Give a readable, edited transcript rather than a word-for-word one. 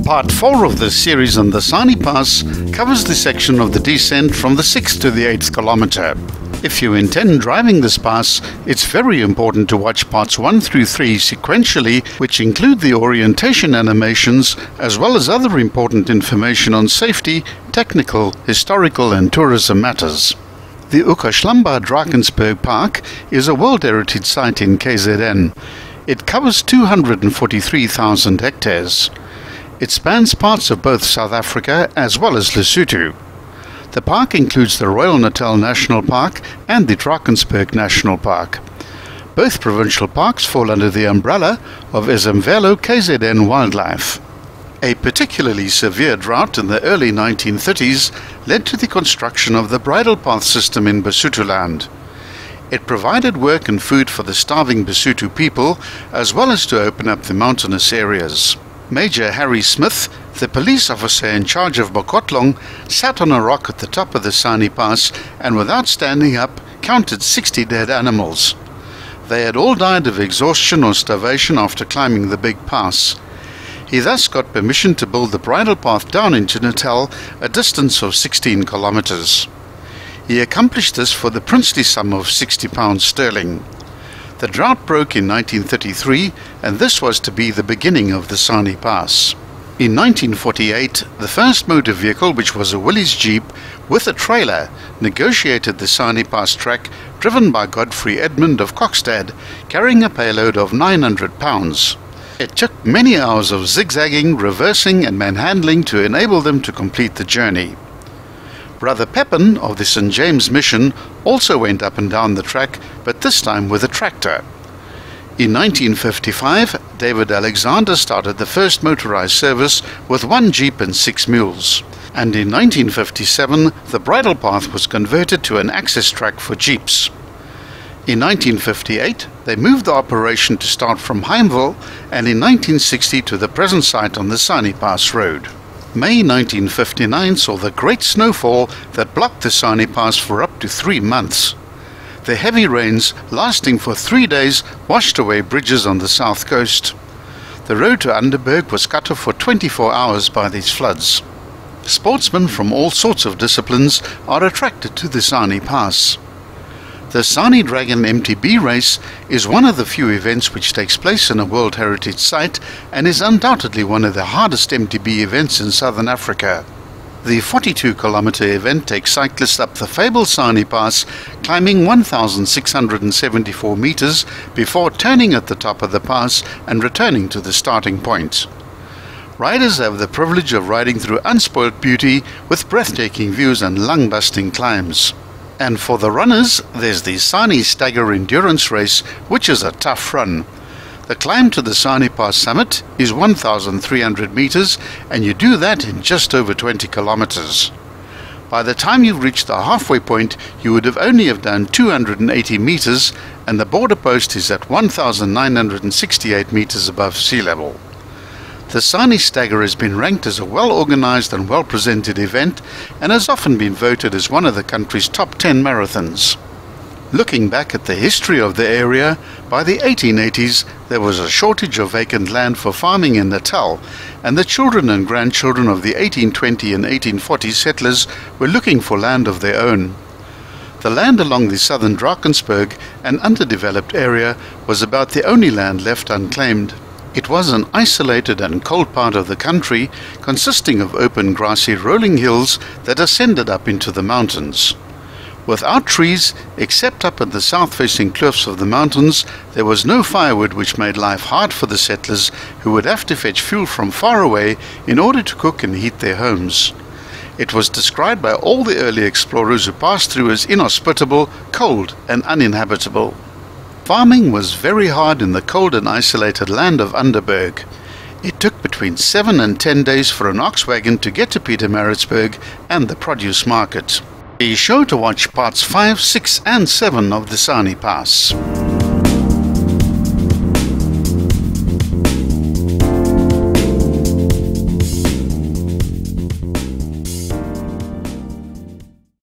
Part 4 of this series on the Sani Pass covers the section of the descent from the 6th to the 8th kilometer. If you intend driving this pass, it's very important to watch parts 1 through 3 sequentially, which include the orientation animations as well as other important information on safety, technical, historical and tourism matters. The Ukashlamba Drakensberg Park is a World Heritage Site in KZN. It covers 243,000 hectares. It spans parts of both South Africa as well as Lesotho. The park includes the Royal Natal National Park and the Drakensberg National Park. Both provincial parks fall under the umbrella of Ezemvelo KZN Wildlife. A particularly severe drought in the early 1930s led to the construction of the bridle path system in Basotholand. It provided work and food for the starving Basotho people, as well as to open up the mountainous areas. Major Harry Smith, the police officer in charge of Bokotlong, sat on a rock at the top of the Sani Pass and without standing up counted 60 dead animals. They had all died of exhaustion or starvation after climbing the big pass. He thus got permission to build the bridle path down into Natal, a distance of 16 kilometers. He accomplished this for the princely sum of £60. The drought broke in 1933, and this was to be the beginning of the Sani Pass. In 1948, the first motor vehicle, which was a Willys Jeep with a trailer, negotiated the Sani Pass track, driven by Godfrey Edmund of Kokstad, carrying a payload of 900 pounds. It took many hours of zigzagging, reversing and manhandling to enable them to complete the journey. Brother Pepin of the St. James Mission also went up and down the track, but this time with a tractor. In 1955, David Alexander started the first motorized service with 1 jeep and 6 mules. And in 1957, the bridle path was converted to an access track for jeeps. In 1958, they moved the operation to start from Heimville, and in 1960 to the present site on the Sani Pass Road. May 1959 saw the great snowfall that blocked the Sani Pass for up to 3 months. The heavy rains, lasting for 3 days, washed away bridges on the south coast. The road to Underberg was cut off for 24 hours by these floods. Sportsmen from all sorts of disciplines are attracted to the Sani Pass. The Sani Dragon MTB race is one of the few events which takes place in a World Heritage Site and is undoubtedly one of the hardest MTB events in Southern Africa. The 42-kilometer event takes cyclists up the fabled Sani Pass, climbing 1,674 meters before turning at the top of the pass and returning to the starting point. Riders have the privilege of riding through unspoilt beauty with breathtaking views and lung-busting climbs. And for the runners, there's the Sani Stagger Endurance Race, which is a tough run. The climb to the Sani Pass summit is 1,300 meters, and you do that in just over 20 kilometers. By the time you've reached the halfway point, you would only have done 280 meters, and the border post is at 1,968 meters above sea level. The Sani Stagger has been ranked as a well-organized and well-presented event and has often been voted as one of the country's top 10 marathons. Looking back at the history of the area, by the 1880s there was a shortage of vacant land for farming in Natal, and the children and grandchildren of the 1820 and 1840 settlers were looking for land of their own. The land along the southern Drakensberg, an underdeveloped area, was about the only land left unclaimed. It was an isolated and cold part of the country, consisting of open grassy rolling hills that ascended up into the mountains. Without trees, except up at the south-facing cliffs of the mountains, there was no firewood, which made life hard for the settlers, who would have to fetch fuel from far away in order to cook and heat their homes. It was described by all the early explorers who passed through as inhospitable, cold and uninhabitable. Farming was very hard in the cold and isolated land of Underberg. It took between 7 and 10 days for an ox wagon to get to Pietermaritzburg and the produce market. Be sure to watch parts 5, 6 and 7 of the Sani Pass.